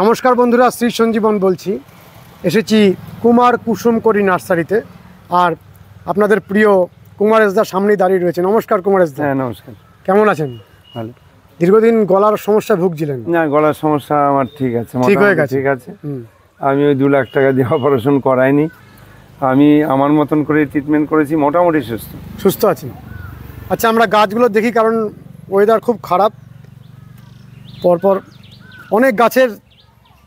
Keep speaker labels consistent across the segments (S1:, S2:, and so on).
S1: নমস্কার বন্ধুরা, শ্রী সঞ্জীবন বলছি। এসেছি কুমার কুসুমকরি নার্সারিতে। আর আপনাদের প্রিয় কুমারেশদার সামনেই দাঁড়িয়ে রয়েছে। নমস্কার কুমারেশদা।
S2: হ্যাঁ নমস্কার।
S1: কেমন আছেন?
S2: ভালো।
S1: দীর্ঘদিন গলার সমস্যা ভুগছিলেন?
S2: না, গলার সমস্যা আমার ঠিক আছে,
S1: ঠিক হয়ে গেছে।
S2: ঠিক আছে। আমি ওই 2 লাখ টাকা দিয়ে অপারেশন করাইনি। আমি আমার মতন করে ট্রিটমেন্ট করেছি, মোটামুটি সুস্থ
S1: আছেন। আচ্ছা, আমরা গাছগুলো দেখি, কারণ ওয়েদার খুব খারাপ। পরপর অনেক গাছের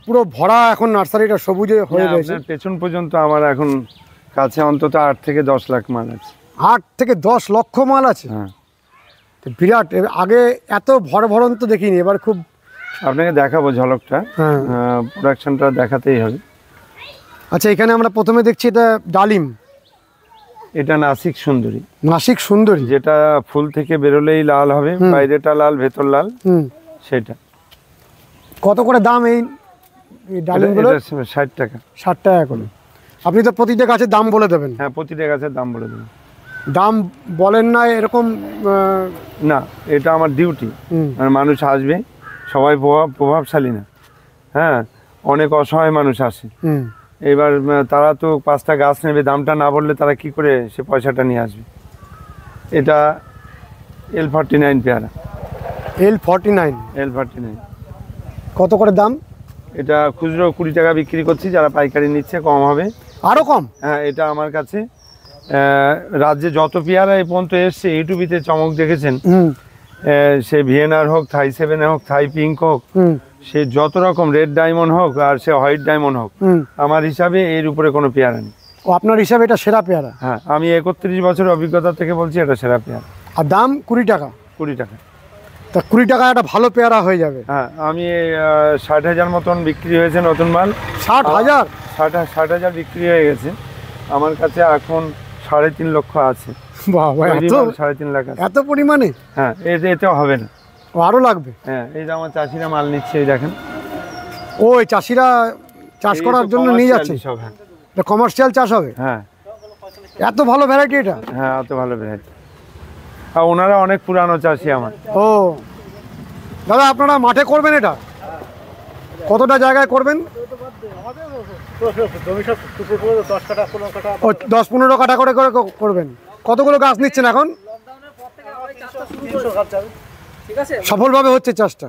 S1: পুরো ভরা এখন নার্সারিটা সবুজে হয়ে রয়েছে।
S2: পেছন পর্যন্ত আমার এখন কাছে অন্তত 8 থেকে 10 লাখ মাল আছে।
S1: 8 থেকে 10 লক্ষ মাল আছে?
S2: হ্যাঁ,
S1: বিরাট। আগে এত ভরভরন্ত দেখিনি, এবার খুব।
S2: আপনাকে দেখাবো ঝলকটা, প্রোডাকশনটা দেখাতেই হবে।
S1: আচ্ছা, এখানে আমরা প্রথমে দেখছি এটা ডালিম।
S2: এটা নাসিক সুন্দরী।
S1: নাসিক সুন্দরী,
S2: যেটা ফুল থেকে বেরোলেই লাল হবে, বাইরেটা লাল ভেতর লাল, সেটা।
S1: কত করে দাম এই ডালিমগুলো?
S2: 60 টাকা।
S1: 60 টাকা করে। আপনি তো প্রতিটা গাছের দাম বলে দেবেন?
S2: হ্যাঁ, প্রতিটা গাছের দাম বলে দেবেন।
S1: দাম বলেন না এরকম?
S2: না, এটা আমার ডিউটি। মানুষ আসবে, সবাই প্রভাবশালী না। হ্যাঁ, অনেক অসহায় মানুষ আসে। এবার তারা তো 5টা গাছ নেবে, দামটা না বললে তারা কি করে সে পয়সাটা নিয়ে আসবে। এটা L49 পেয়ারা। L49
S1: কত করে দাম?
S2: এটা খুচরো 20 টাকা বিক্রি করছি, যারা পাইকারি নিচ্ছে কম হবে।
S1: আরও কম?
S2: হ্যাঁ, এটা আমার কাছে রাজ্যে যত পেয়ারা এই পর্যন্ত এসছে, ইউটিউবিতে চমক দেখেছেন, সে ভিয়েনার হোক, থাই 7 হোক, থাই পিঙ্ক হোক, সে যত রকম রেড ডায়মন্ড হোক আর সে হোয়াইট ডায়মন্ড হোক, আমার হিসাবে এর উপরে কোনো পেয়ারা নেই।
S1: ও, আপনার হিসাবে এটা সেরা পেয়ারা?
S2: হ্যাঁ, আমি 31 বছরের অভিজ্ঞতা থেকে বলছি এটা সেরা পেয়ারা।
S1: আর দাম 20 টাকা?
S2: 20 টাকা।
S1: তা 20 টাকা একটা ভালো পেয়ারা হয়ে যাবে।
S2: হ্যাঁ, আমি 60,000 মতন বিক্রি হয়েছে নতুন মাল।
S1: 60,000?
S2: 60,000 বিক্রি হয়ে গেছে। আমার কাছে এখন 3.5 লক্ষ আছে।
S1: বাবা, এত
S2: 3.5 লাখ আছে।
S1: এত পরিমাণে?
S2: হ্যাঁ, এতেও হবে না,
S1: আরও লাগবে।
S2: হ্যাঁ, এই যে আমার চাষিরা মাল নিচ্ছে, এই দেখেন।
S1: ওই চাষিরা চাষ করার জন্য নিয়ে যাচ্ছে
S2: সব। হ্যাঁ,
S1: এটা কমার্শিয়াল চাষ হবে?
S2: হ্যাঁ।
S1: এত ভালো ভ্যারাইটি এটা?
S2: হ্যাঁ, এত ভালো ভ্যারাইটি। আর ওনারা অনেক পুরানো চাষি আমার।
S1: ও দাদা, আপনারা মাঠে করবেন এটা? কতটা জায়গায় করবেন? 10-15 কাঠা করে করবেন। কতগুলো গাছ নিচ্ছেন এখন? সফলভাবে হচ্ছে চাষটা?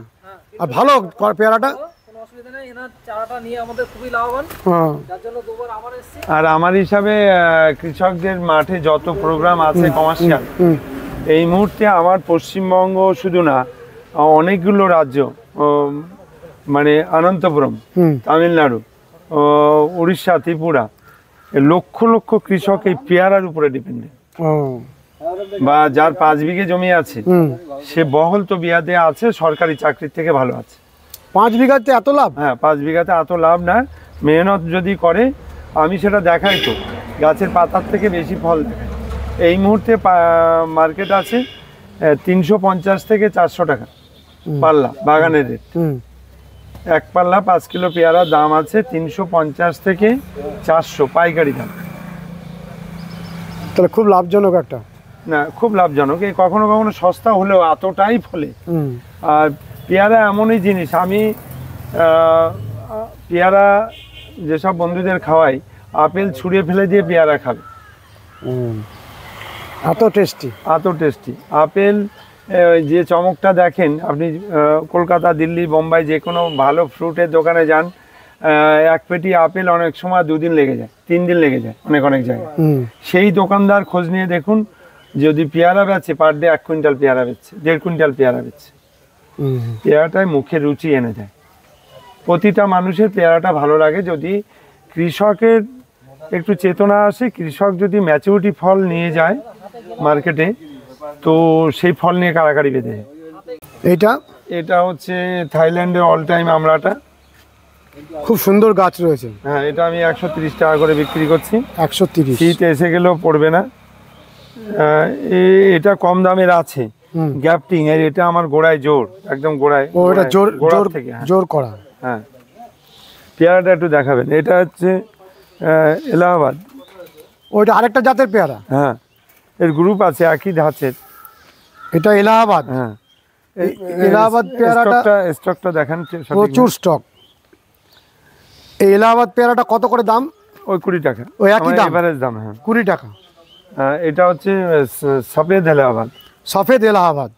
S1: আর ভালো পেয়ারাটা?
S2: আর আমার হিসাবে কৃষকদের মাঠে যত প্রোগ্রাম আছে কমার্শিয়াল, এই মুহূর্তে আমার পশ্চিমবঙ্গ শুধু না, অনেকগুলো রাজ্য, মানে অনন্তপুরম, তামিলনাড়ু, উড়িষ্যা, ত্রিপুরা, লক্ষ লক্ষ কৃষক এই পেয়ারার উপরে ডিপেন্ডেন্ট। বা যার 5 বিঘে জমি আছে, সে বহল তো বিয়াতে আছে, সরকারি চাকরির থেকে ভালো আছে।
S1: 5 বিঘাতে এত লাভ?
S2: হ্যাঁ, 5 বিঘাতে এত লাভ না, মেহনত যদি করে। আমি সেটা দেখাই তো, গাছের পাতার থেকে বেশি ফল দেখাই। এই মুহূর্তে মার্কেট আছে 350 থেকে 400 টাকা পাল্লা, বাগানের রেট। 1 পাল্লা 5 কিলো পেয়ারা দাম আছে 350 থেকে 400 পাইকারি দাম।
S1: তাহলে খুব লাভজনক একটা?
S2: না, খুব লাভজনক। এই কখনো কখনো সস্তা হলেও এতটাই ফলে। আর পেয়ারা এমনই জিনিস, আমি পেয়ারা যেসব বন্ধুদের খাওয়াই, আপেল ছুঁড়ে ফেলে দিয়ে পেয়ারা খাবে,
S1: এত টেস্টি,
S2: এত টেস্টি। আপেল যে চমকটা দেখেন আপনি, কলকাতা, দিল্লি, বোম্বাই যে কোনো ভালো ফ্রুটের দোকানে যান, 1 পেটি আপেল অনেক সময় 2 দিন লেগে যায়, 3 দিন লেগে যায় অনেক জায়গায়। সেই দোকানদার খোঁজ নিয়ে দেখুন, যদি পেয়ারা বেচে পার ডে 1 কুইন্টাল পেয়ারা বেচছে, 1.5 কুইন্টাল পেয়ারা বেচছে। পেয়ারাটায় মুখে রুচি এনে দেয়। প্রতিটা মানুষের পেয়ারাটা ভালো লাগে যদি কৃষকের একটু চেতনা আসে। কৃষক যদি ম্যাচুরিটি ফল নিয়ে যায় মার্কেটে, তো সেই ফল নিয়ে কাড়াকাড়ি বেঁধে যায়। এটা হচ্ছে থাইল্যান্ডের অল টাইম আমড়াটা।
S1: খুব সুন্দর গাছ রয়েছে।
S2: হ্যাঁ, এটা আমি 130 টাকা করে বিক্রি করছি।
S1: 130?
S2: শীত এসে গেলেও পড়বে না। এটা কম দামের আছে, গ্যাপটিং এর। এটা আমার গোড়ায় জোর, একদম গোড়ায়।
S1: ও, এটা জোর
S2: থেকে
S1: জোর করা।
S2: হ্যাঁ, পেয়ারাটা একটু দেখাবেন। এটা হচ্ছে এলাহাবাদ।
S1: ওইটা আরেকটা জাতের পেয়ারা?
S2: হ্যাঁ, এর গ্রুপ আছে একই ধাঁচের।
S1: এটা এলাহাবাদ?
S2: হ্যাঁ,
S1: এলাহাবাদ পেয়ারাটা
S2: স্টকটা দেখান।
S1: প্রচুর স্টক। এই এলাহাবাদ পেয়ারাটা কত করে দাম?
S2: ওই 20 টাকা,
S1: ওই একই দাম?
S2: এভারেজ দাম। হ্যাঁ
S1: 20 টাকা।
S2: এটা হচ্ছে সফেদ এলাহাবাদ।
S1: সফেদ এলাহাবাদ।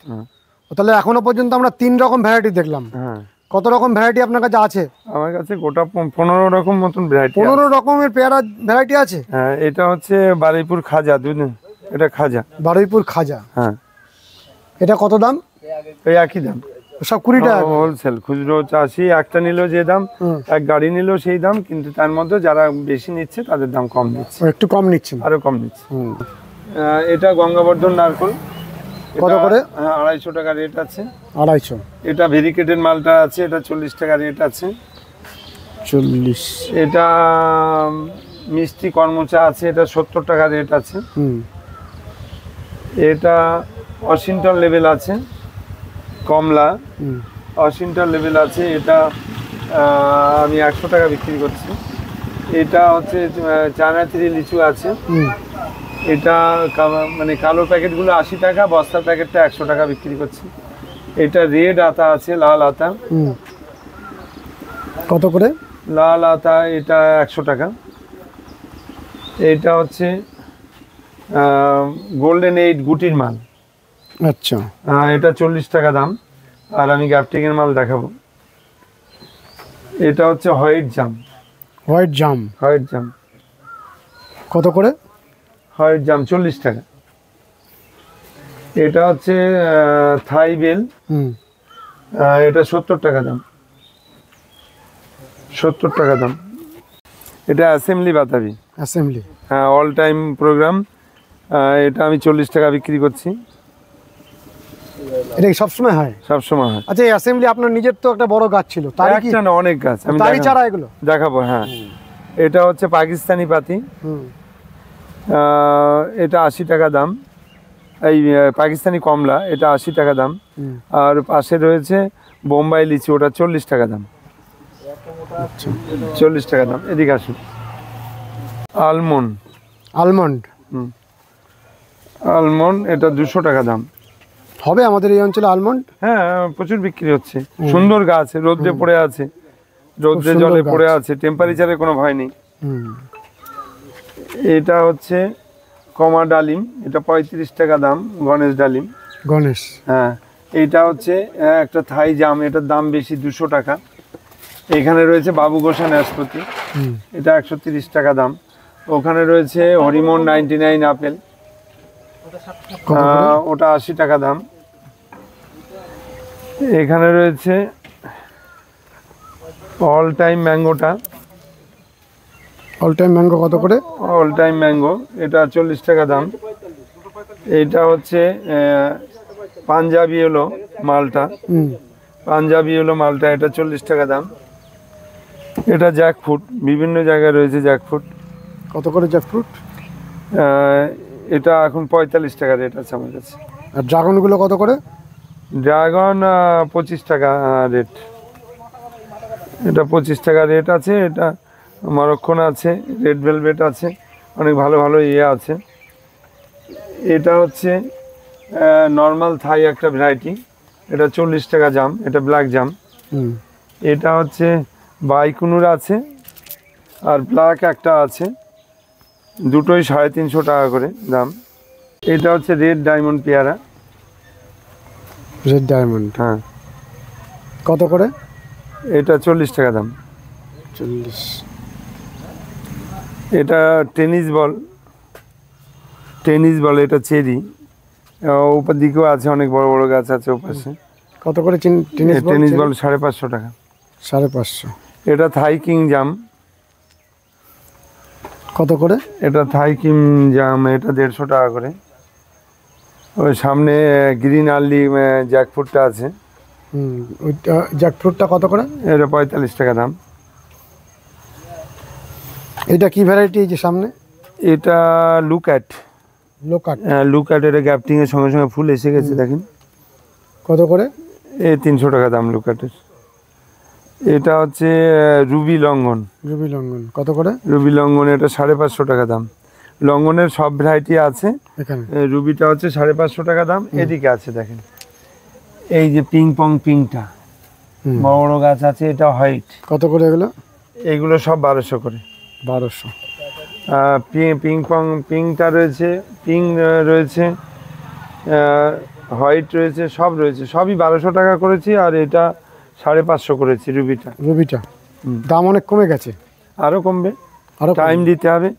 S1: তাহলে এখনো পর্যন্ত আমরা 3 রকম ভ্যারাইটি দেখলাম।
S2: হ্যাঁ।
S1: কত রকম ভ্যারাইটি আপনার কাছে আছে?
S2: আমার কাছে গোটা 15 রকম মতন ভ্যারাইটি।
S1: 15 রকমের পেয়ারা ভ্যারাইটি আছে?
S2: হ্যাঁ, এটা হচ্ছে বারুইপুর খাজা, এটা খাজা।
S1: বারুইপুর খাজা।
S2: হ্যাঁ।
S1: এটা কত দাম?
S2: এই একই দাম,
S1: সব 20 টাকা
S2: হোলসেল। খুচরো চাষি একটা নিলেও যে দাম, এক গাড়ি নিলেও সেই দাম, কিন্তু তার মধ্যে যারা বেশি নিচ্ছে তাদের দাম কম দিচ্ছে,
S1: একটু কম নিচ্ছেন,
S2: আরো কম দিচ্ছে। এটা গঙ্গাবর্ধন নারকল।
S1: কত করে?
S2: 250 টাকা রেট আছে।
S1: 250।
S2: এটা ভেরিকেটেড মালটা আছে, এটা 40 টাকা রেট আছে।
S1: 40।
S2: এটা মিষ্টি কর্মচা আছে, এটা 70 টাকা রেট আছে। এটা ওয়াশিংটন লেভেল আছে, কমলা ওয়াশিংটন লেভেল আছে, এটা আমি 100 টাকা বিক্রি করছি। এটা হচ্ছে চায়না থ্রি লিচু আছে, এটা মানে কালো প্যাকেটগুলো 80 টাকা, বস্তার প্যাকেটটা 100 টাকা বিক্রি করছি। এটা রেড আতা আছে, লাল আতা।
S1: কত করে?
S2: লাল আতা এটা 100 টাকা। এটা হচ্ছে গোল্ডেন 8 গুটির মাল।
S1: আচ্ছা।
S2: এটা 40 টাকা দাম। আর আমি গ্যাপটিং এর মাল দেখাবো। এটা হচ্ছে হোয়াইট জাম।
S1: হোয়াইট জাম।
S2: হোয়াইট জাম
S1: কত করে?
S2: হোয়াইট জাম 40 টাকা। এটা হচ্ছে থাই বেল, এটা 70 টাকা দাম। 70 টাকা দাম। এটা অ্যাসেম্বলি বাতাবি।
S1: অ্যাসেম্বলি।
S2: হ্যাঁ, অল টাইম প্রোগ্রাম। এটা আমি 40 টাকা বিক্রি করছি।
S1: এটা কি সবসময় হয়?
S2: সবসময় হয়।
S1: আচ্ছা, এই অ্যাসেম্বলি আপনার নিজের তো একটা বড় গাছ ছিল, তার কি?
S2: একটা না, অনেক গাছ। আমি
S1: তারই চারা এগুলো
S2: দেখাবো। হ্যাঁ, এটা হচ্ছে পাকিস্তানি পাতি। এটা 80 টাকা দাম। এই পাকিস্তানি কমলা, এটা 80 টাকা দাম। আর পাশে রয়েছে বোম্বাই লিচু, ওটা 40 টাকা দাম। 40 টাকা দাম। এদিকে আসুন। আলমন্ড।
S1: আলমন্ড।
S2: আলমন্ড এটা 200 টাকা দাম।
S1: হবে আমাদের এই অঞ্চলে আলমন্ড?
S2: হ্যাঁ, প্রচুর বিক্রি হচ্ছে। সুন্দর গাছ, রোদ্রে পড়ে আছে, রোদ্রে জলে পড়ে আছে, টেম্পারেচারে কোনো ভয় নেই। এটা হচ্ছে কমা ডালিম, এটা 35 টাকা দাম। গণেশ ডালিম।
S1: গণেশ।
S2: হ্যাঁ, এইটা হচ্ছে একটা থাই জাম, এটার দাম বেশি, 200 টাকা। এখানে রয়েছে বাবু গোসা নাশপাতি, এটা 130 টাকা দাম। ওখানে রয়েছে হরিমন 99 আপেল, ওটা 80 টাকা দাম। এখানে রয়েছে অল টাইম ম্যাঙ্গোটা।
S1: অল টাইম ম্যাঙ্গো কত করে?
S2: অল টাইম ম্যাঙ্গো এটা 40 টাকা দাম। এটা হচ্ছে পাঞ্জাবি হলো মালটা, পাঞ্জাবি হলো মালটা, এটা 40 টাকা দাম। এটা জ্যাকফ্রুট, বিভিন্ন জায়গায় রয়েছে জ্যাকফ্রুট।
S1: কত করে জ্যাকফ্রুট?
S2: এটা এখন 45 টাকা রেট আছে আমার কাছে।
S1: আর ড্রাগনগুলো কত করে?
S2: ড্রাগন 25 টাকা রেট, এটা 25 টাকা রেট আছে। এটা মরক্কন আছে, রেড ভেলভেট আছে, অনেক ভালো ভালো ইয়ে আছে। এটা হচ্ছে নর্মাল থাই একটা ভ্যারাইটি, এটা 40 টাকা জাম, এটা ব্ল্যাক জাম। এটা হচ্ছে বাইকুনুর আছে আর ব্ল্যাক একটা আছে, দুটোই 350 টাকা করে দাম। এটা হচ্ছে রেড ডায়মন্ড পেয়ারা।
S1: Red diamond.
S2: হ্যাঁ।
S1: কত করে?
S2: এটা 40 টাকা দাম।
S1: 40।
S2: এটা টেনিস বল, এটা চেরি। উপর দিকেও আছে, অনেক বড় বড় গাছ আছে ওপাশে।
S1: কত করে
S2: টেনিস বল? 550 টাকা।
S1: 550।
S2: এটা থাই কিং জাম।
S1: কত করে?
S2: এটা থাই কিং জাম, এটা 150 টাকা করে। ওই সামনে গ্রিন আর্লি জ্যাকফ্রুটটা আছে,
S1: ওইটা জ্যাকফ্রুটটা কত করে?
S2: এটা 45 টাকা দাম।
S1: এটা কি ভ্যারাইটি যে সামনে?
S2: এটা লুকআট। লুকআট, এটা গ্যাপটিং এর সঙ্গে সঙ্গে ফুল এসে গেছে, দেখেন।
S1: কত করে?
S2: 300 টাকা দাম লুকআটের। এটা হচ্ছে রুবি লঙ্ঘন।
S1: রুবি লঙ্ঘন কত করে?
S2: রুবি লঙ্ঘন এটা 550 টাকা দাম। লঙ্ঘনের সব ভ্যারাইটি আছে
S1: এখানে।
S2: রুবিটা হচ্ছে 550 টাকা দাম। এদিকে আছে দেখেন, এই যে পিং পং পিংটা, বড় বড় গাছ আছে, এটা হোয়াইট।
S1: কত করে এগুলো?
S2: এইগুলো সব 1200 করে।
S1: 1200।
S2: পিঙ্কটা রয়েছে, রয়েছে, হোয়াইট রয়েছে, সব রয়েছে, সবই 1200 টাকা করেছি। আর এটা 550 করেছি রুবিটা।
S1: দাম অনেক কমে গেছে,
S2: আরও কমবে,
S1: আরো
S2: টাইম দিতে হবে।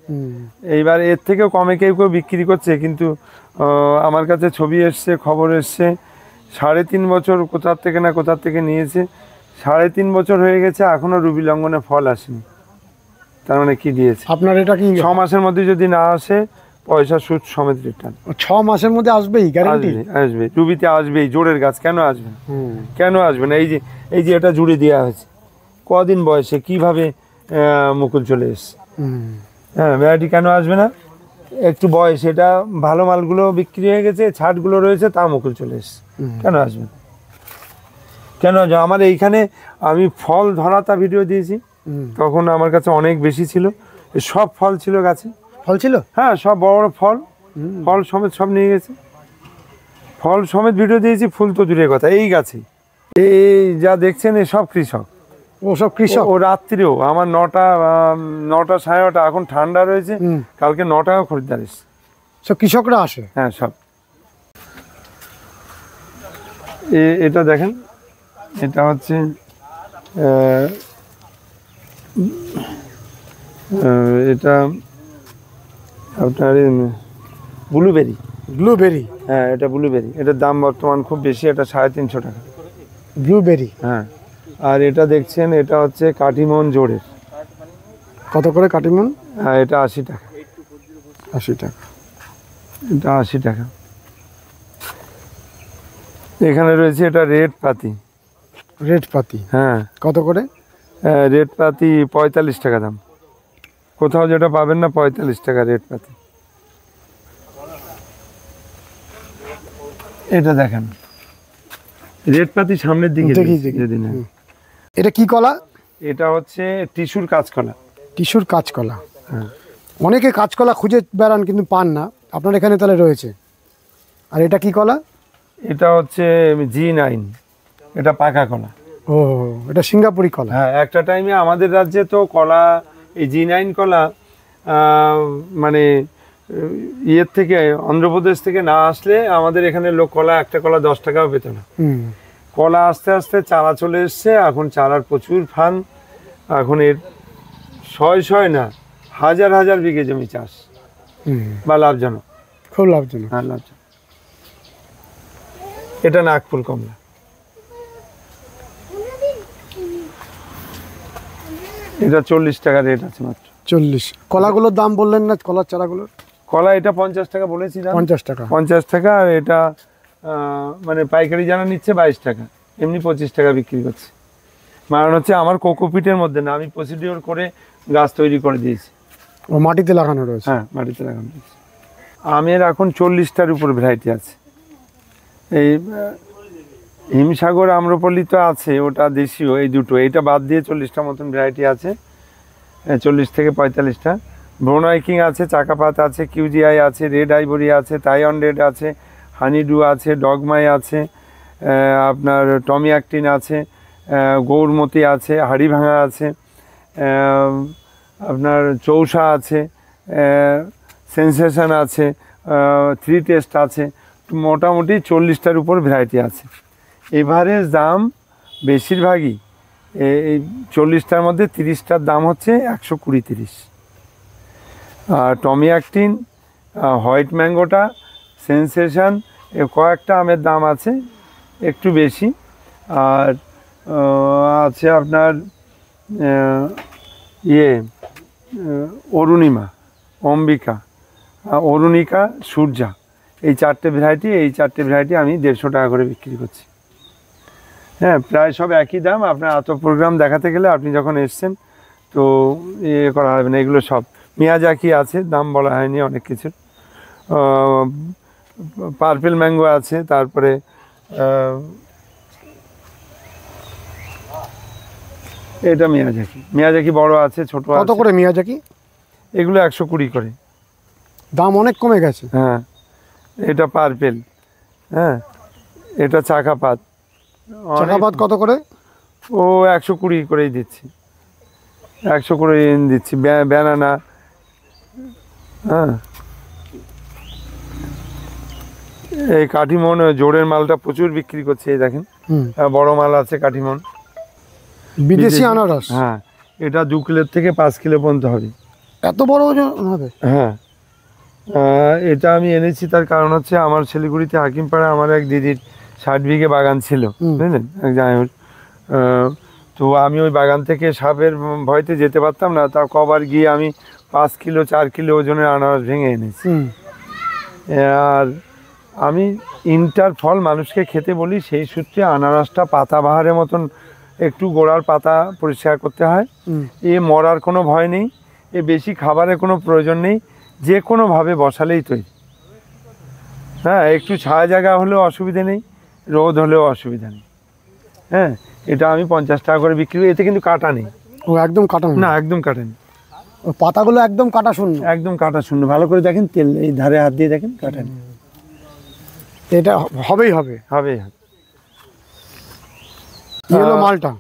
S2: এইবার এর থেকেও কমে কেউ বিক্রি করছে, কিন্তু আমার কাছে ছবি এসছে, খবর এসছে 3.5 বছর কোথার থেকে নিয়েছে, 3.5 বছর হয়ে গেছে, এখনো রুবি লঙ্ঘনে ফল আসেনি। তার মানে কি দিয়েছে?
S1: আপনার এটা কি
S2: 6 মাসের মধ্যে যদি না আসে পয়সা সুদ সমেত রিটার্ন।
S1: 6 মাসের মধ্যে আসবেই গ্যারান্টি?
S2: আসবে, রুবিতে আসবেই, জোরের গাছ, কেন আসবে না? কেন আসবে না? এই যে এটা জুড়ে দেওয়া হয়েছে, কদিন বয়সে কিভাবে মুকুল চলে এসছে। হ্যাঁ, ভ্যারাইটি কেন আসবে না? একটু বয়স, এটা ভালো মালগুলো বিক্রি হয়ে গেছে, ছাটগুলো রয়েছে, তা মুকুল চলে এসছে, কেন আসবে না? কেন? আমার এইখানে আমি ফল ধরাতা ভিডিও দিয়েছি, তখন আমার কাছে অনেক বেশি ছিল, সব ফল ছিল গাছে।
S1: ফল ছিল?
S2: হ্যাঁ, সব বড় বড় ফল সমেত সব নিয়ে গেছে। ফল সমেত ভিডিও দিয়েছি, ফুল তো দূরের কথা। এই গাছে এই যা দেখছেন এ সব কৃষক।
S1: ও সব কৃষক?
S2: ও রাত্রিও আমার 9টা 9টা, এখন ঠান্ডা রয়েছে, কালকে 9টাও খরিদ্দার এসছে,
S1: সব কৃষকরা আসে?
S2: হ্যাঁ, সব। এটা দেখেন, এটা হচ্ছে এটা আপনার ব্লুবেরি। হ্যাঁ, এটা ব্লুবেরি, এটার দাম বর্তমান খুব বেশি, এটা 350 টাকা
S1: ব্লুবেরি।
S2: হ্যাঁ। আর এটা দেখছেন, এটা হচ্ছে কাটিমন জোড়ের।
S1: কত করে কাটিমন?
S2: হ্যাঁ, এটা 80 টাকা।
S1: 80 টাকা।
S2: এটা 80 টাকা। এখানে রয়েছে এটা রেড পাতি। হ্যাঁ,
S1: কত করে?
S2: রেড পাতি 45 টাকা দাম, কোথাও যেটা পাবেন না, 45 টাকা রেড পাতি। এটা দেখেন, রেড পাতি সামনের দিকে যদি না।
S1: এটা কি কলা?
S2: এটা হচ্ছে টিস্যুর কাঁচকলা।
S1: টিস্যুর কাঁচকলা।
S2: হ্যাঁ,
S1: অনেকে কাঁচকলা খুঁজে বেড়ান কিন্তু পান না, আপনার এখানে তাহলে রয়েছে। আর এটা কি কলা?
S2: এটা হচ্ছে G9, এটা পাকা কলা।
S1: ও, এটা সিঙ্গাপুরি কলা।
S2: হ্যাঁ, একটা টাইমে আমাদের রাজ্যে তো কলা, এই G9 কলা মানে ইয়ের থেকে, অন্ধ্রপ্রদেশ থেকে না আসলে আমাদের এখানে লোক কলা, একটা কলা 10 টাকাও পেত না। কলা আস্তে আস্তে চারা চলে এসছে, এখন চারার প্রচুর ফান, এখন এর শয় না, হাজার বিঘে জমি চাষ, বা লাভজনক,
S1: খুব লাভজনক।
S2: হ্যাঁ, লাভজনক। এটা নাগপুর কমলা। এটা 40 টাকা রেট আছে মাত্র।
S1: 40? কলাগুলোর দাম বললেন না, কলার চারাগুলোর?
S2: কলা এটা 50 টাকা বলেছিলাম।
S1: 50 টাকা।
S2: 50 টাকা। আর এটা মানে পাইকারি জানা নিচ্ছে 22 টাকা, এমনি 25 টাকা বিক্রি করছে। কারণ হচ্ছে আমার কোকোপিটের মধ্যে না, আমি প্রসিডিওর করে গাছ তৈরি করে দিয়েছি।
S1: ও মাটিতে লাগানো রয়েছে?
S2: হ্যাঁ, মাটিতে লাগানো রয়েছে। আমের এখন 40টার উপর ভ্যারাইটি আছে। এই হিমসাগর, আম্রপল্লী তো আছে, ওটা দেশীয়, এই দুটো, এইটা বাদ দিয়ে 40টা মতন ভ্যারাইটি আছে, 40 থেকে 45টা। ব্রোনাইকিং আছে, চাকাপাত আছে, কিউজিআই আছে, রেড আইভরি আছে, তাইওয়ান রেড আছে, হানিডু আছে, ডগমাই আছে, আপনার টমি অ্যাক্টিন আছে, গৌরমতি আছে, হাড়িভাঙা আছে, আপনার চৌসা আছে, সেন্সেশন আছে, 3 টেস্ট আছে, মোটামুটি 40টার উপর ভ্যারাইটি আছে। এভারেজ দাম বেশিরভাগই এই 40টার মধ্যে 30টার দাম হচ্ছে 120-30। আর টমি অ্যাক্টিন, হোয়াইট ম্যাঙ্গোটা, সেন্সেশন, কয়েকটা আমের দাম আছে একটু বেশি। আর আছে আপনার অরুণিমা, অম্বিকা, অরুণিকা, সূর্যা, এই 4টে ভ্যারাইটি আমি 150 টাকা করে বিক্রি করছি। হ্যাঁ, প্রায় সব একই দাম। আপনার এত প্রোগ্রাম দেখাতে গেলে, আপনি যখন এসছেন তো করা হবে না। এগুলো সব মিয়াজাকি আছে, দাম বলা হয়নি অনেক কিছুর। পার্পেল ম্যাঙ্গো আছে, তারপরে এটা মিয়াজাকি বড় আছে, ছোট আছে।
S1: কত করে মিয়াজাকি?
S2: এগুলো 120 করে।
S1: দাম অনেক কমে গেছে।
S2: হ্যাঁ, এটা পার্পেল। হ্যাঁ, এটা চাকাপাত
S1: কত করে?
S2: ও 120 করেই দিচ্ছি। 100 করে দিচ্ছি। ব্যানানা, হ্যাঁ এই কাঠিমন জোরের মালটা প্রচুর বিক্রি করছে, এই দেখেন বড় মাল আছে কাঠিমন
S1: বিদেশি আনারস।
S2: হ্যাঁ, এটা 2 কিলোর থেকে 5 কিলো পর্যন্ত হবে।
S1: এত বড় ওজন হবে?
S2: হ্যাঁ, এটা আমি এনেছি তার কারণ হচ্ছে আমার শিলিগুড়িতে হাকিমপাড়া আমার এক দিদির 60 বিঘে বাগান ছিল, বুঝলেন, এক জায়গায়। তো আমি ওই বাগান থেকে সাপের ভয়তে যেতে পারতাম না, তা কবার গিয়ে আমি 5 কিলো 4 কিলো ওজনের আনারস ভেঙে এনেছি। আর আমি ইন্টার ফল মানুষকে খেতে বলি, সেই সূত্রে আনারসটা পাতাবাহারের মতন একটু গোড়ার পাতা পরিষ্কার করতে হয়। এ মরার কোনো ভয় নেই, এ বেশি খাবারের কোনো প্রয়োজন নেই, যে কোনোভাবে বসালেই তৈরি। হ্যাঁ, একটু ছায়া জায়গা হলেও অসুবিধা নেই, রোদ হলেও অসুবিধা নেই। হ্যাঁ, এটা আমি 50 টাকা করে বিক্রি করি। এতে কিন্তু কাটা নেই।
S1: ও একদম কাটা
S2: না, একদম কাটা নেই।
S1: পাতাগুলো একদম কাটা শূন্য।
S2: একদম কাটা শূন্য। ভালো করে দেখেন, তেল এই ধারে হাত দিয়ে দেখেন, কাটা নেই।
S1: এটা হবেই হবে।
S2: হবে।
S1: এলো মালটা।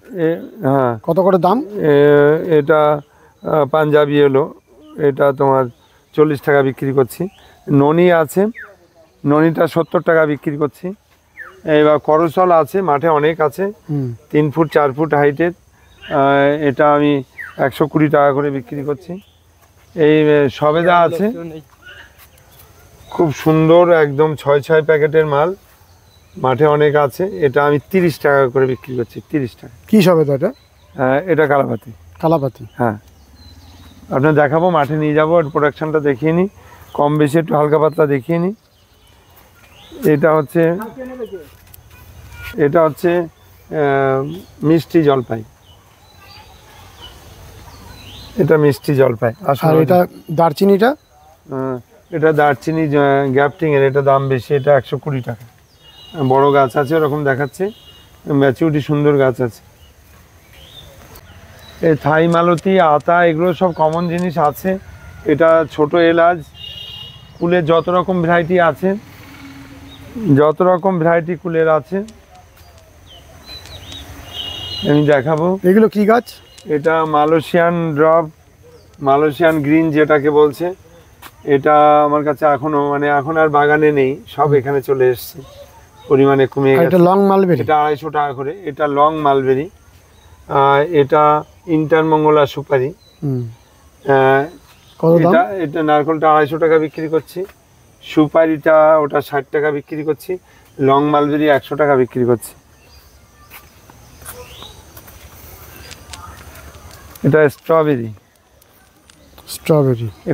S2: হ্যাঁ,
S1: কত করে দাম?
S2: এটা পাঞ্জাবি এলো, এটা তোমার 40 টাকা বিক্রি করছি। ননি আছে, ননিটা 70 টাকা বিক্রি করছি। এবার করসল আছে, মাঠে অনেক আছে, 3 ফুট 4 ফুট হাইটের, এটা আমি 120 টাকা করে বিক্রি করছি। এই সবেদা আছে, খুব সুন্দর, একদম 6 প্যাকেটের মাল, মাঠে অনেক আছে, এটা আমি 30 টাকা করে বিক্রি করছি। 30 টাকা।
S1: কি সবেদা এটা?
S2: এটা কালাপাতি।
S1: কালাপাতি,
S2: হ্যাঁ, আপনার দেখাবো, মাঠে নিয়ে যাবো, প্রোডাকশানটা দেখিয়ে নিই, কম বেশি একটু হালকা পাতলা দেখিয়ে নিই। এটা হচ্ছে মিষ্টি জলপাই, এটা মিষ্টি জলপাই।
S1: আর এটা দারচিনিটা?
S2: এটা দারচিনি গ্যাপটিং এর, এটা দাম বেশি, এটা 120 টাকা। বড় গাছ আছে, ওরকম দেখাচ্ছে, ম্যাচিউরিটি সুন্দর গাছ আছে। এই থাই মালতি, আতা, এগুলো সব কমন জিনিস আছে। এটা ছোট এলাচ, কুলের যত রকম ভ্যারাইটি আছে, যত রকম ভ্যারাইটি কুলের আছে আমি দেখাবো।
S1: এগুলো কি গাছ?
S2: এটা মালয়েশিয়ান ড্রপ, মালয়েশিয়ান গ্রিন যেটাকে বলছে। এটা আমার কাছে এখনো, মানে এখন আর বাগানে নেই, সব এখানে চলে এসছে, পরিমাণে কমে গেছে।
S1: এটা লং মালবেরি,
S2: এটা 250 টাকা করে। এটা লং মালবেরি। এটা ইন্টারমঙ্গলা সুপারি। এটা নারকেলটা 250 টাকা বিক্রি করছি, সুপারিটা ওটা 60 টাকা বিক্রি করছি, লং মালবেরি 100 টাকা বিক্রি করছি। এটা স্ট্রবেরি,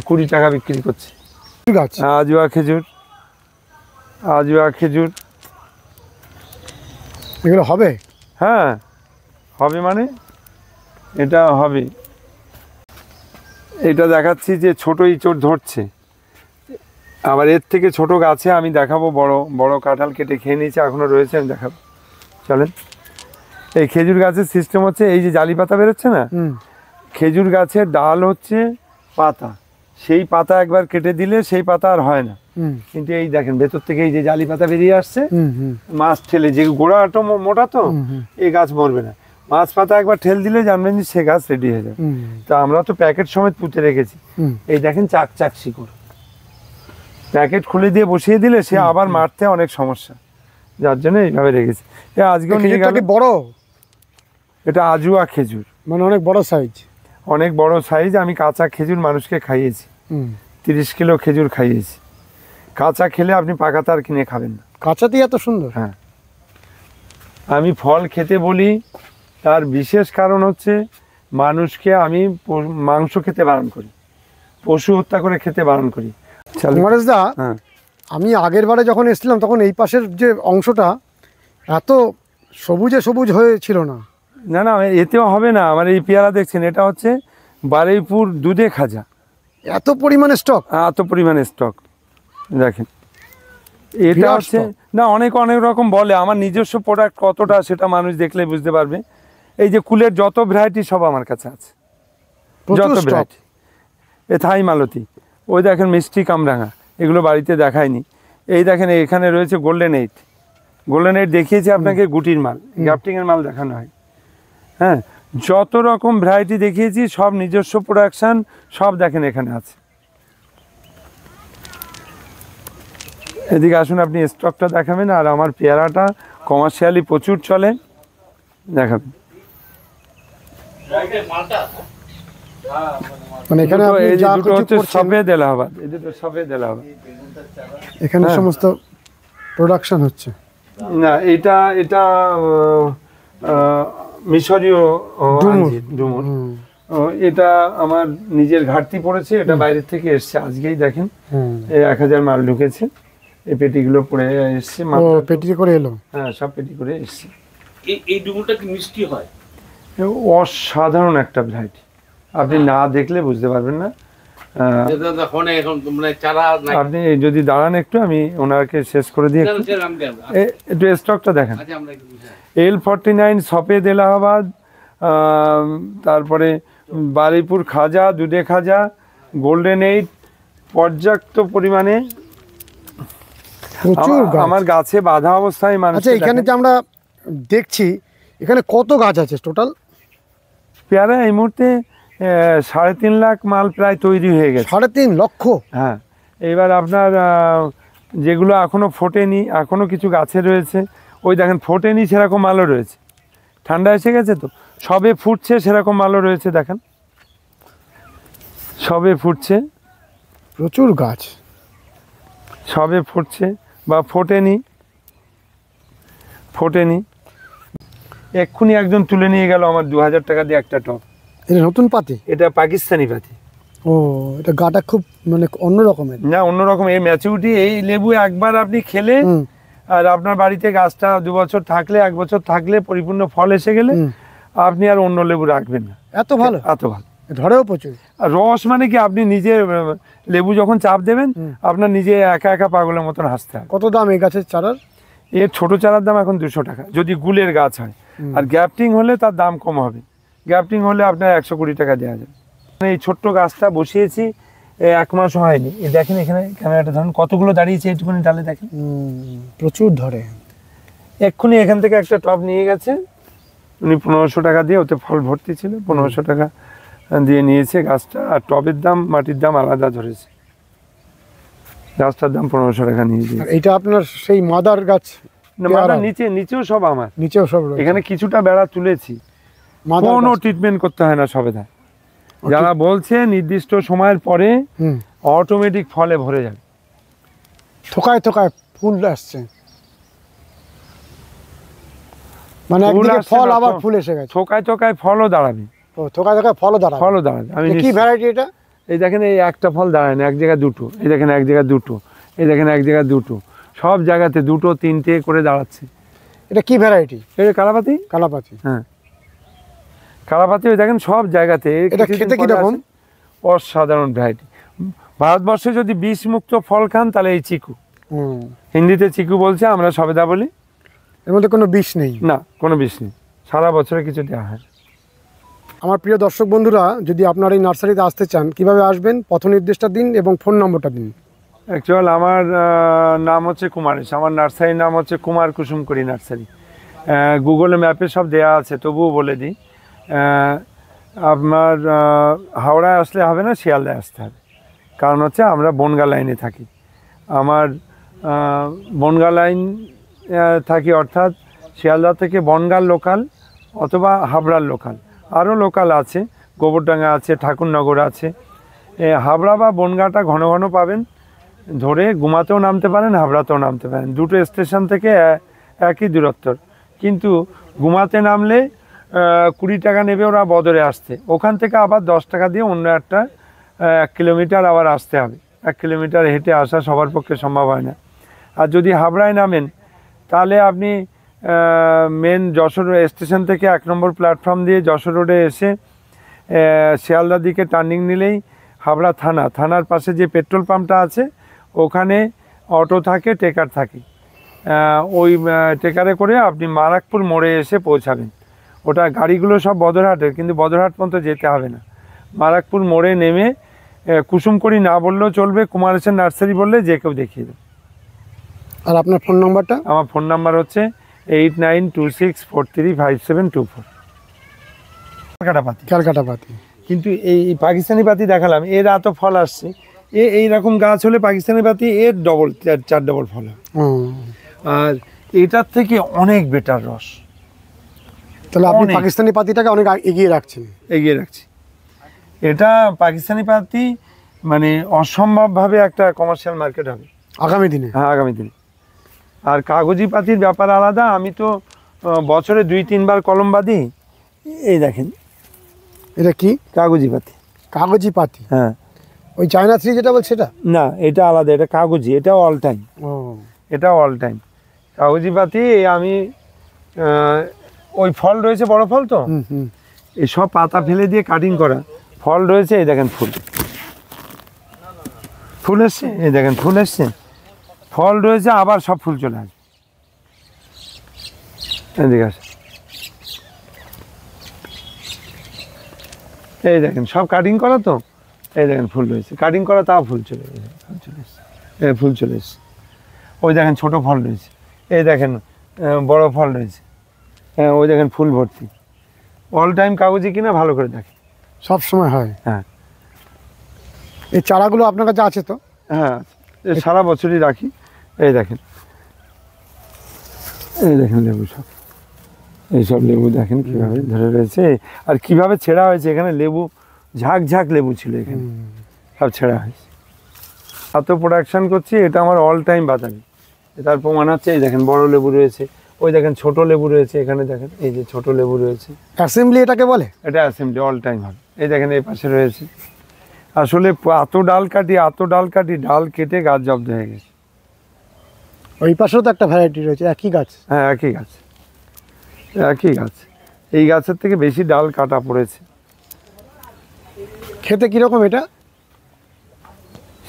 S2: 20 টাকা বিক্রি করছি। আজুয়া খেজুর,
S1: এগুলো হবে?
S2: হ্যাঁ হবে, মানে এটা হবে। এটা দেখাচ্ছি যে ছোট ইঁচড় ধরছে, আবার এর থেকে ছোট গাছে আমি দেখাবো। বড় বড় কাঁঠাল কেটে খেয়ে নিয়েছে, এখনো রয়েছে, আমি দেখাবো, চলেন। এই খেজুর গাছের সিস্টেম হচ্ছে, এই যে জালি পাতা বেরোচ্ছে না, খেজুর গাছের ডাল হচ্ছে পাতা, সেই পাতা একবার কেটে দিলে সেই পাতা আর হয় না। কিন্তু এই দেখেন ভেতর থেকে এই যে জালি পাতা বেরিয়ে আসছে, মাছ ঠেলে, যে গোড়াটা মোটা, তো এই গাছ মরবে না। মাছ পাতা একবার ঠেল দিলে জানবেন যে সে গাছ রেডি হয়ে যাবে। তা আমরা তো প্যাকেট সমেত পুঁতে রেখেছি। এই দেখেন চাক শিকড়, প্যাকেট খুলে দিয়ে বসিয়ে দিলে সে আবার মারতে অনেক সমস্যা, যার জন্য এইভাবে রেখেছি। আজকেও নিয়ে গেল।
S1: বড়, এটা
S2: আজুয়া খেজুর,
S1: মানে অনেক বড় সাইজ,
S2: অনেক বড় সাইজ। আমি কাঁচা খেজুর মানুষকে খাইয়েছি, 30 কিলো খেজুর খাইয়েছি। কাঁচা খেলে আপনি পাকাতে আর কিনে খাবেন না,
S1: কাঁচাতেই এত সুন্দর।
S2: হ্যাঁ, আমি ফল খেতে বলি, তার বিশেষ কারণ হচ্ছে মানুষকে আমি মাংস খেতে বারণ করি, পশু হত্যা করে খেতে বারণ করি।
S1: দা, আমি আগের বারে যখন এসেছিলাম তখন এই পাশের যে অংশটা এত সবুজ হয়েছিল না।
S2: না, এতেও হবে না। আমার এই পেয়ারা দেখছেন, এটা হচ্ছে বারুইপুর দুধে খাজা,
S1: এত পরিমাণে স্টক,
S2: দেখেন। এটা হচ্ছে না, অনেক রকম বলে, আমার নিজস্ব প্রোডাক্ট কতটা সেটা মানুষ দেখলে বুঝতে পারবে। এই যে কুলের যত ভ্যারাইটি সব আমার কাছে আছে, যত ভ্যারাইটি। এ থাই মালতি, ওই দেখেন মিষ্টি কামরাঙা, এগুলো বাড়িতে দেখায়নি। এই দেখেন এখানে রয়েছে গোল্ডেন এইট দেখিয়েছি আপনাকে, গুটির মাল, গ্রাফটিংয়ের মাল দেখানো হয়। হ্যাঁ, যত রকম ভ্যারাইটি দেখিয়েছি সব নিজস্ব প্রোডাকশান, সব দেখেন এখানে আছে। এদিকে আসুন, আপনি স্টকটা দেখাবেন। আর আমার পেয়ারাটা কমার্শিয়ালি প্রচুর চলে, দেখাবেন।
S1: মানে এখানে
S2: দুটো,
S1: আপনি
S2: এই যে
S1: যা
S2: দুটো
S1: কিছু
S2: হচ্ছে
S1: করছেন,
S2: সফেদ এলাহাবাদ, এই দুটো সফেদ এলাহাবাদ।
S1: এখানে
S2: হ্যাঁ।
S1: সমস্ত প্রোডাকশন হচ্ছে।
S2: না, এটা এটা মিশরীয়
S1: ডুমুর।
S2: ডুমুর।
S1: হুম,
S2: এটা আমার নিজের ঘাটতি পড়েছে, এটা বাইরের থেকে এসছে। আজকেই দেখেন
S1: হুম।
S2: 1000 মাল ঢুকেছে, এই পেটিগুলো পড়ে এসছে।
S1: ও পেটি করে এলো।
S2: হ্যাঁ, সব পেটি করে এসছে।
S3: এই ডুমুরটা কি মিষ্টি হয়?
S2: অসাধারণ একটা ভ্যারাইটি, আপনি না দেখলে বুঝতে পারবেন না।
S3: এখন মানে চারা নাই।
S2: আপনি যদি দাঁড়ান একটু, আমি ওনাকে শেষ করে দিই একটু। একটু স্টকটা দেখেন।
S3: আচ্ছা, আমরা একটু
S2: L49 সফেদ এলাহাবাদ, তারপরে বারুইপুর খাজা, দুধে খাজা, গোল্ডেন 8 পর্যাপ্ত পরিমাণে
S1: প্রচুর গাছ।
S2: আমার গাছে বাঁধা অবস্থায় মানুষ।
S1: আচ্ছা, এখানে যে আমরা দেখছি, এখানে কত গাছ আছে টোটাল?
S2: পেয়ারা এই মুহূর্তে 3.5 লাখ মাল প্রায় তৈরি হয়ে গেছে।
S1: 3.5 লক্ষ?
S2: হ্যাঁ, এবার আপনার যেগুলো এখনো ফোটেনি, এখনো কিছু গাছে রয়েছে, ওই দেখেন ফোটেনি সেরকম মালও রয়েছে। ঠান্ডা এসে গেছে তো, সবে ফুটছে সেরকম মালও রয়েছে, দেখেন সবে ফুটছে,
S1: প্রচুর গাছ।
S2: সবে ফুটছে বা ফোটেনি। এক্ষুনি একজন তুলে নিয়ে গেল আমার 2000 টাকা দিয়ে একটা টব।
S1: এটা নতুন পাতি?
S2: এটা পাকিস্তানি পাতি।
S1: ও, এটা গাটা খুব মানে অন্য রকমের।
S2: না, অন্যরকম। এই ম্যাচুরিটি, এই লেবু একবার আপনি খেলে,
S1: হুম,
S2: আর আপনার বাড়িতে গাছটা 2 বছর থাকলে, 1 বছর থাকলে, পরিপূর্ণ ফল এসে গেলে
S1: হুম।
S2: আপনি আর অন্য লেবু রাখবেন না।
S1: এত ভালো?
S2: এত ভালো।
S1: ধরেও প্রচুর।
S2: আর রস মানে কি, আপনি নিজে লেবু যখন চাপ দেবেন,
S1: হুম।
S2: আপনার নিজে একা একা পাগলের মতন হাসতে হবে।
S1: কত দাম এই গাছের চারার?
S2: এর ছোট চারার দাম এখন 200 টাকা, যদি গুলের গাছ হয়। আর গ্যাপটিং হলে তার দাম কম হবে। গ্যাপটিং হলে আপনার 120 টাকা দেওয়া যাবে। এই ছোট্ট গাছটা বসিয়েছি 1 মাস হয়নি। এই দেখেন এখানে ক্যামেরাটা ধরুন, কতগুলো দাঁড়িয়েছে এইটুকুনি ডালে, দেখেন
S1: প্রচুর ধরে।
S2: এক্ষুনি এখান থেকে একটা টব নিয়ে গেছে উনি 1500 টাকা দিয়ে, ওতে ফল ভর্তি ছিল, 1500 টাকা দিয়ে নিয়েছে গাছটা। আর টবের দাম, মাটির দাম আলাদা ধরেছে। গাছটার দাম 1500 টাকা নিয়ে
S1: আর
S2: দিয়েছে।
S1: এটা আপনার সেই মাদার গাছ?
S2: না, মাদার নিচেও সব আমার।
S1: নিচেও সব রয়েছে?
S2: এখানে কিছুটা বেড়া তুলেছি,
S1: মাদার
S2: কোনো
S1: গাছ।
S2: ট্রিটমেন্ট করতে হয় না সবেদায়। যারা বলছে নির্দিষ্ট সময়ের পরে
S1: হুম,
S2: অটোমেটিক ফলে ভরে যাবে।
S1: থোকায় থোকায় ফুল আসছে, মানে
S2: ফুল
S1: একদিকে
S2: আসছে
S1: ফল
S2: না,
S1: আবার ফুল এসে গেছে।
S2: থোকায় থোকায় ফলও দাঁড়াবে।
S1: ও, থোকায় থোকায় ফলও দাঁড়ায়?
S2: ফলও দাঁড়াবে। আমি
S1: কি
S2: নিশ্চিত।
S1: ভ্যারাইটি এটা?
S2: এই দেখেন, এই একটা ফল দাঁড়ায় না, এক জায়গায় দুটো, এই দেখেন এক জায়গায় দুটো, এই দেখেন এক জায়গায় দুটো, সব জায়গাতে 2, 3টে করে দাঁড়াচ্ছে।
S1: এটা কি ভ্যারাইটি?
S2: এই কালাপাতি।
S1: কালাপাতি?
S2: হ্যাঁ, কালাপাতি, ওই দেখেন সব জায়গাতে।
S1: এটা
S2: কিছুদিন
S1: খেতে
S2: পরে
S1: কিরকম?
S2: আসে। অসাধারণ ভ্যারাইটি। ভারতবর্ষে যদি বিষমুক্ত ফল খান তাহলে এই চিকু।
S1: হুম,
S2: হিন্দিতে চিকু বলছে, আমরা সবেদা বলি।
S1: এর মধ্যে কোনো বিষ নেই?
S2: না, কোনো বিষ নেই, সারা বছরে কিছু দেওয়া হয়।
S1: আমার প্রিয় দর্শক বন্ধুরা, যদি আপনারা এই নার্সারিতে আসতে চান, কিভাবে আসবেন, পথ নির্দেশটা দিন এবং ফোন নম্বরটা দিন।
S2: অ্যাকচুয়াল আমার নাম হচ্ছে কুমারেশ, আমার নার্সারির নাম হচ্ছে কুমার কুসুমকরি নার্সারি। গুগলে ম্যাপে সব দেওয়া আছে, তবুও বলে দিই। আপনার হাওড়ায় আসলে হবে না, শিয়ালদায় আসতে হবে। কারণ হচ্ছে আমরা বনগা লাইনে থাকি। আমার বনগা লাইন থাকি, অর্থাৎ শিয়ালদা থেকে বনগাঁর লোকাল অথবা হাবড়ার লোকাল। আরও লোকাল আছে, গোবরডাঙ্গা আছে, ঠাকুরনগর আছে। হাবড়া বা বনগাঁটা ঘন ঘন পাবেন, ধরে গুমাতেও নামতে পারেন, হাবড়াতেও নামতে পারেন। দুটো স্টেশন থেকে একই দূরত্বর, কিন্তু গুমাতে নামলে 20 টাকা নেবে ওরা বদরে আসতে, ওখান থেকে আবার 10 টাকা দিয়ে অন্য একটা 1 কিলোমিটার আবার আসতে হবে। 1 কিলোমিটার হেঁটে আসা সবার পক্ষে সম্ভব হয় না। আর যদি হাবড়ায় নামেন তাহলে আপনি মেন যশোর স্টেশন থেকে 1 নম্বর প্ল্যাটফর্ম দিয়ে যশোর রোডে এসে শিয়ালদার দিকে টার্নিং নিলেই হাবড়া থানার পাশে যে পেট্রোল পাম্পটা আছে, ওখানে অটো থাকে, টেকার থাকে। ওই টেকারে করে আপনি মারাকপুর মোড়ে এসে পৌঁছাবেন। ওটা গাড়িগুলো সব বদরহাটের, কিন্তু বদরহাট পর্যন্ত যেতে হবে না। মারাকপুর মোড়ে নেমে কুসুমকরি না বললেও চলবে, কুমারেশের নার্সারি বললে যে কেউ দেখিয়ে দেবে।
S1: আর আপনার ফোন নম্বরটা?
S2: আমার ফোন নাম্বার হচ্ছে 8926435724। ক্যালকাটা পাতি।
S1: ক্যালকাটা পাতি।
S2: কিন্তু এই পাকিস্তানি পাতি দেখালাম, এর এত ফল আসছে, এইরকম গাছ হলে পাকিস্তানি পাতি এর ডবল 4 ডবল ফল হয়। আর এটার থেকে অনেক বেটার রস।
S1: তাহলে আপনি
S2: অনেক।
S1: পাকিস্তানি পাতিটাকে অনেক এগিয়ে রাখছেন।
S2: এগিয়ে রাখছি। এটা পাকিস্তানি পাতি মানে অসম্ভবভাবে একটা কমার্শিয়াল মার্কেট হবে
S1: আগামী দিনে।
S2: হ্যাঁ, আগামী দিনে। আর কাগজি পাতির ব্যাপার আলাদা। আমি তো বছরে 2-3 বার কলম বাঁধি। এই দেখেন,
S1: এটা কি?
S2: কাগজি পাতি।
S1: কাগজি পাতি।
S2: হ্যাঁ,
S1: ওই চায়না থ্রি যেটা বলছে সেটা?
S2: না, এটা আলাদা, এটা কাগজি, এটা অল টাইম।
S1: ও,
S2: এটা অল টাইম কাগজি পাতি। আমি ওই ফল রয়েছে, বড় ফল তো,
S1: হুম হুম।
S2: এই সব পাতা ফেলে দিয়ে কাটিং করা ফল রয়েছে। এই দেখেন ফুল, ফুল এসছে, এই দেখেন ফুল এসছে, ফল রয়েছে, আবার সব ফুল চলে আসবে। এদিকে আসে, এই দেখেন সব কাটিং করা তো, এই দেখেন ফুল রয়েছে, কাটিং করা, তাও ফুল চলে এসছে, ফুল চলে এসছে, ফুল চলে এসছে। ওই দেখেন ছোট ফল রয়েছে, এই দেখেন বড় ফল রয়েছে, হ্যাঁ, ওই দেখেন ফুল ভর্তি। অল টাইম কাগজি কিনা ভালো করে দেখে।
S1: সব সময় হয়।
S2: হ্যাঁ
S1: এই চারাগুলো আপনার কাছে আছে তো?
S2: হ্যাঁ, সারা বছরই রাখি। এই দেখেন, এই দেখেন লেবু, সব এইসব লেবু দেখেন কিভাবে ধরে রয়েছে, আর কিভাবে ছেঁড়া হয়েছে। এখানে লেবু ঝাঁক ঝাঁক লেবু ছিল, এখানে সব ছেঁড়া হয়েছে। এত প্রোডাকশন করছি, এটা আমার অল টাইম বাতাবি। তার প্রমাণ হচ্ছে, এই দেখেন বড় লেবু রয়েছে, ওই দেখেন ছোট লেবু রয়েছে, এখানে দেখেন এই যে ছোট লেবু রয়েছে।
S1: অ্যাসেম্বলি এটাকে বলে?
S2: এটা অ্যাসেম্বলি, অল টাইম হবে। এই দেখেন এই পাশে রয়েছে। আসলে এত ডাল কাটি, ডাল কেটে গাছ জব্দ হয়ে গেছে।
S1: ওই পাশেও তো একটা ভ্যারাইটি রয়েছে, একই গাছ?
S2: হ্যাঁ, একই গাছ, একই গাছ। এই গাছের থেকে বেশি ডাল কাটা পড়েছে।
S1: খেতে কিরকম এটা?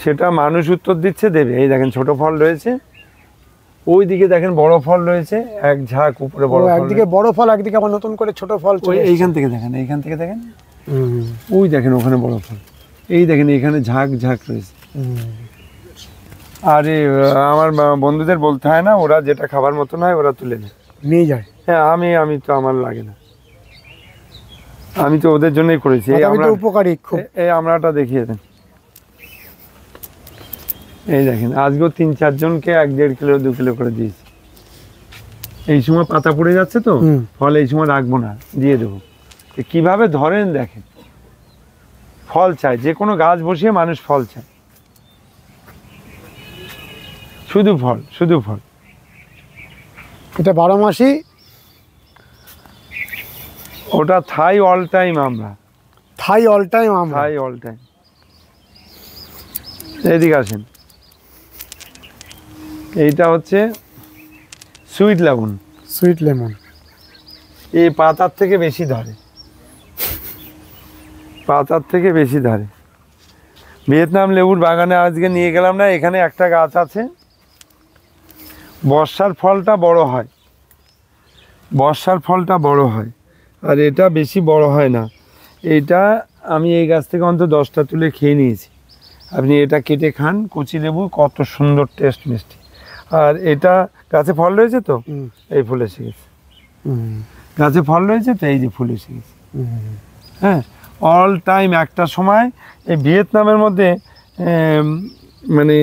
S2: সেটা মানুষ উত্তর দিচ্ছে, দেবে। এই দেখেন ছোট ফল রয়েছে, ওই দিকে দেখেন বড় ফল রয়েছে, এক ঝাঁক উপরে বড় ফল।
S1: একদিকে বড় ফল, একদিকে আবার নতুন করে ছোট ফল।
S2: এইখান থেকে দেখেন, এইখান থেকে দেখেন, ওই দেখেন ওখানে বড় ফল, এই দেখেন এখানে ঝাঁক ঝাঁক রয়েছে। আর আমার বন্ধুদের বলতে হয় না, ওরা যেটা খাবার মতো নয় ওরা তুলে নেয়,
S1: নিয়ে যায়।
S2: হ্যাঁ, আমি তো আমার লাগে না, আমি তো ওদের জন্যই করেছি।
S1: উপকারী খুব।
S2: এই আমরাটা দেখিয়ে দেন, এই দেখেন আজকেও 3-4 জনকে 1-1.5 কিলো 2 কিলো করে দিয়েছি। এই সময় পাতা পড়ে যাচ্ছে তো, ফল এই সময় রাখবো না, দিয়ে দেবো। কিভাবে ধরেন দেখেন, ফল চায়, যে কোনো গাছ বসিয়ে মানুষ ফল চায়, শুধু ফল, শুধু ফল।
S1: এটা 12 মাসই?
S2: ওটা থাই অল টাইম আমরা,
S1: থাই অল টাইম আমরা।
S2: থাই অল টাইম। এদিকে আসেন, এইটা হচ্ছে সুইট লেমন।
S1: Sweet lemon.
S2: এই পাতার থেকে বেশি ধরে, পাতার থেকে বেশি ধরে। ভিয়েতনাম লেবুর বাগানে আজকে নিয়ে গেলাম না, এখানে একটা গাছ আছে, বর্ষার ফলটা বড় হয়, বর্ষার ফলটা বড় হয়, আর এটা বেশি বড় হয় না। এইটা আমি এই গাছ থেকে অন্তত 10টা তুলে খেয়ে নিয়েছি। আপনি এটা কেটে খান, কচি লেবু, কত সুন্দর টেস্ট, মিষ্টি। আর এটা গাছে ফল রয়েছে তো, এই ফুল এসে গেছে, গাছে ফল রয়েছে তো, এই যে ফুল এসে গেছে। হ্যাঁ, অল টাইম। একটা সময় এই ভিয়েতনামের মধ্যে মানে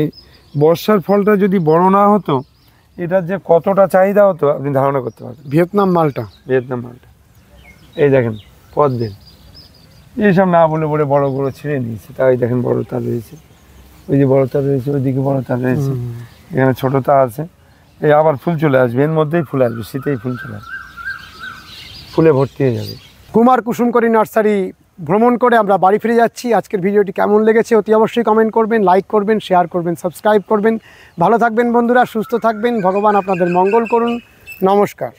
S2: বর্ষার ফলটা যদি বড় না হতো, এটার যে কতটা চাহিদা হতো আপনি ধারণা করতে পারবেন।
S1: ভিয়েতনাম মালটা,
S2: ভিয়েতনাম মালটা। এই দেখেন পদ্মের, এইসব না বলে বলে বড় বড় ছিঁড়ে নিয়েছে, তাই দেখেন বড় তার রয়েছে, ওই যে বড় তার রয়েছে, ওইদিকে বড় তার রয়েছে, এখানে ছোট তার আছে। এই আবার ফুল চলে আসবে, এর মধ্যেই ফুল আসবে, শীতেই ফুল চলে আসবে, ফুলে ভর্তি হয়ে যাবে।
S1: কুমার কুসুমকরী নার্সারি ভ্রমণ করে আমরা বাড়ি ফিরে যাচ্ছি। আজকের ভিডিওটি কেমন লেগেছে অতি অবশ্যই কমেন্ট করবেন, লাইক করবেন, শেয়ার করবেন, সাবস্ক্রাইব করবেন। ভালো থাকবেন বন্ধুরা, সুস্থ থাকবেন, ভগবান আপনাদের মঙ্গল করুন। নমস্কার।